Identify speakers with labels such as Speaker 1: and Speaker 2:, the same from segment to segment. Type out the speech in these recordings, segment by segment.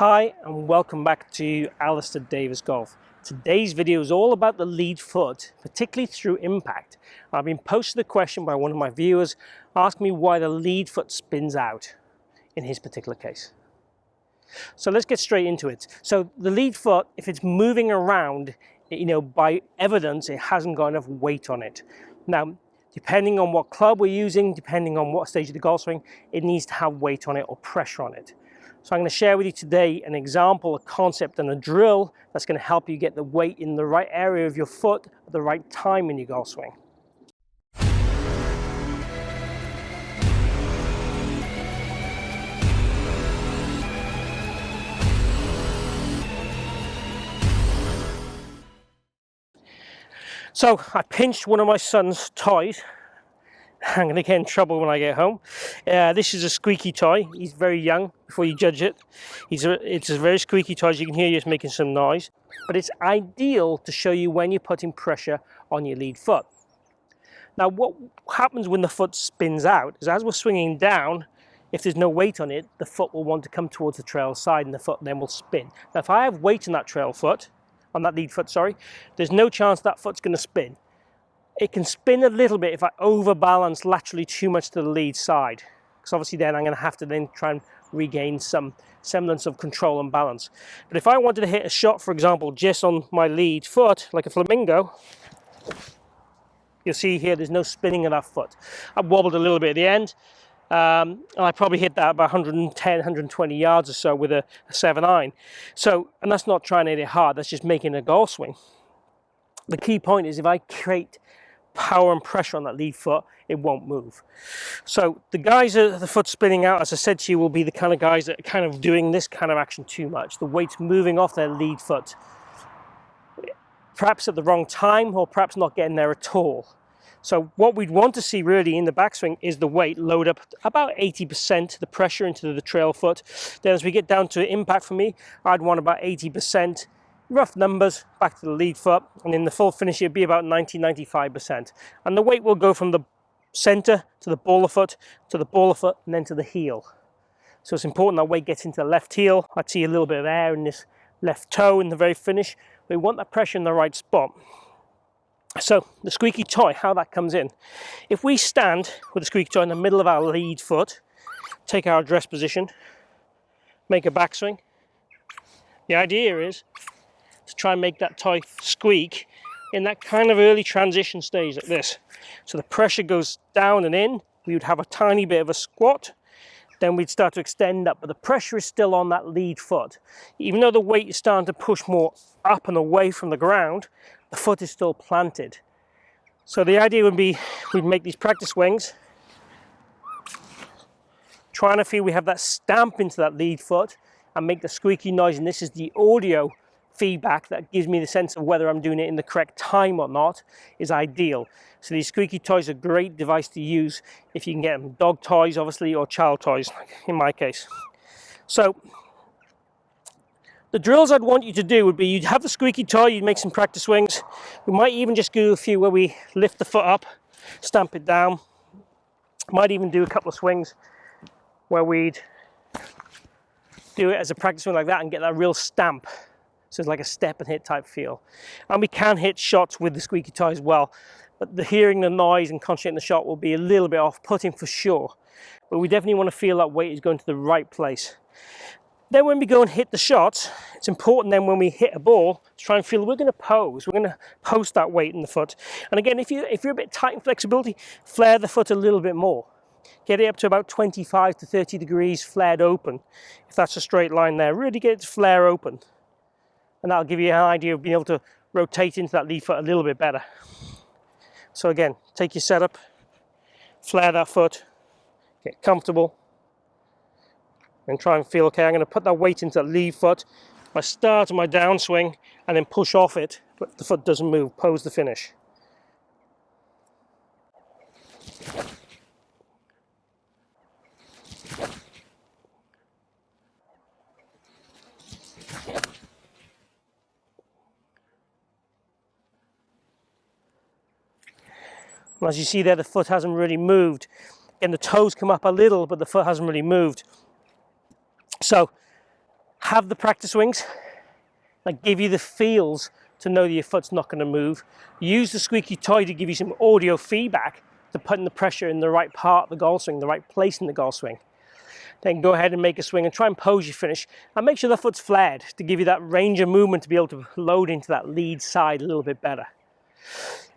Speaker 1: Hi and welcome back to Alistair Davies Golf. Today's video is all about the lead foot, particularly through impact. I've been posted a question by one of my viewers asking me why the lead foot spins out in his particular case. So let's get straight into it. So the lead foot, if it's moving around, by evidence it hasn't got enough weight on it. Now, depending on what club we're using, depending on what stage of the golf swing, it needs to have weight on it or pressure on it. So I'm going to share with you today an example, a concept and a drill that's going to help you get the weight in the right area of your foot at the right time in your golf swing. So I pinched one of my son's toys. I'm going to get in trouble when I get home. This is a squeaky toy. He's very young before you judge it. It's a very squeaky toy. As you can hear, it's making some noise. But it's ideal to show you when you're putting pressure on your lead foot. Now, what happens when the foot spins out is as we're swinging down, if there's no weight on it, the foot will want to come towards the trail side and the foot then will spin. Now, if I have weight on that trail foot, on that lead foot, sorry, there's no chance that foot's going to spin. It can spin a little bit if I overbalance laterally too much to the lead side, because obviously then I'm going to have to then try and regain some semblance of control and balance. But if I wanted to hit a shot, for example, just on my lead foot, like a flamingo, you'll see here there's no spinning of that foot. I wobbled a little bit at the end, and I probably hit that about 110, 120 yards or so with a 7-iron. So, and that's not trying to hit it hard, that's just making a golf swing. The key point is if I create power and pressure on that lead foot, it won't move. So the guys at the foot spinning out, as I said to you, will be the kind of guys that are kind of doing this kind of action too much. The weight's moving off their lead foot, perhaps at the wrong time or perhaps not getting there at all. So what we'd want to see really in the backswing is the weight load up about 80%, the pressure into the trail foot. Then as we get down to impact for me, I'd want about 80%. Rough numbers back to the lead foot, and in the full finish it'd be about 90-95%. And the weight will go from the center to the ball of foot to the ball of foot and then to the heel. So it's important that weight gets into the left heel. I'd see a little bit of air in this left toe in the very finish. We want that pressure in the right spot. So the squeaky toy, how that comes in. If we stand with the squeaky toy in the middle of our lead foot, take our address position, make a backswing. The idea is to try and make that toy squeak in that kind of early transition stage like this. So the pressure goes down and in, we would have a tiny bit of a squat, then we'd start to extend up, but the pressure is still on that lead foot. Even though the weight is starting to push more up and away from the ground, the foot is still planted. So the idea would be we'd make these practice swings, trying to feel we have that stamp into that lead foot and make the squeaky noise, and this is the audio feedback that gives me the sense of whether I'm doing it in the correct time or not, is ideal. So these squeaky toys are a great device to use if you can get them. Dog toys obviously, or child toys in my case. So the drills I'd want you to do would be, you'd have the squeaky toy, you'd make some practice swings. We might even just do a few where we lift the foot up, stamp it down. Might even do a couple of swings where we'd do it as a practice swing like that and get that real stamp. So it's like a step and hit type feel. And we can hit shots with the squeaky toy as well, but the hearing the noise and concentrating the shot will be a little bit off-putting for sure. But we definitely want to feel that weight is going to the right place. Then when we go and hit the shots, it's important then when we hit a ball to try and feel we're going to pose. We're going to post that weight in the foot. And again, if you're a bit tight in flexibility, flare the foot a little bit more. Get it up to about 25 to 30 degrees flared open. If that's a straight line there, really get it to flare open. And that'll give you an idea of being able to rotate into that lead foot a little bit better. So again, take your setup, flare that foot, get comfortable, and try and feel, okay, I'm going to put that weight into that lead foot. I start on my downswing and then push off it, but the foot doesn't move, pose the finish. And as you see there, the foot hasn't really moved. And the toes come up a little, but the foot hasn't really moved. So Have the practice swings that give you the feels to know that your foot's not going to move. Use the squeaky toy to give you some audio feedback to putting the pressure in the right part of the golf swing, the right place in the golf swing. Then go ahead and make a swing and try and pose your finish. And make sure the foot's flared to give you that range of movement to be able to load into that lead side a little bit better.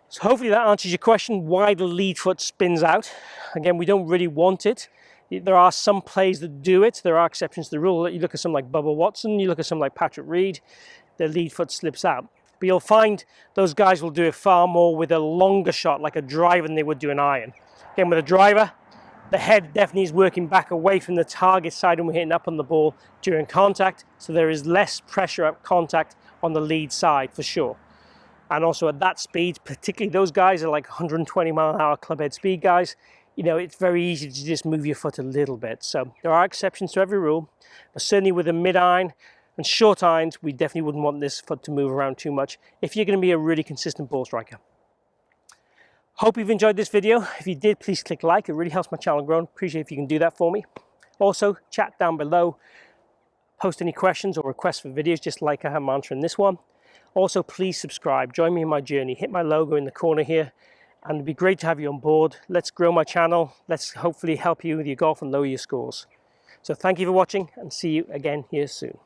Speaker 1: So hopefully that answers your question, why the lead foot spins out. Again, we don't really want it. There are some players that do it. There are exceptions to the rule. You look at someone like Bubba Watson, you look at someone like Patrick Reed, their lead foot slips out. But you'll find those guys will do it far more with a longer shot, like a driver, than they would do an iron. Again, with a driver, the head definitely is working back away from the target side when we're hitting up on the ball during contact, so there is less pressure at contact on the lead side for sure. And also at that speed, particularly those guys are like 120 mile an hour clubhead speed guys, you know, it's very easy to just move your foot a little bit. So there are exceptions to every rule, but certainly with a mid iron and short irons, we definitely wouldn't want this foot to move around too much if you're going to be a really consistent ball striker. Hope you've enjoyed this video. If you did, please click like. It really helps my channel grow. Appreciate if you can do that for me. Also, chat down below. Post any questions or requests for videos, just like I have answering this one. Also, please subscribe. Join me in my journey. Hit my logo in the corner here. And it'd be great to have you on board. Let's grow my channel. Let's hopefully help you with your golf and lower your scores. So thank you for watching, and see you again here soon.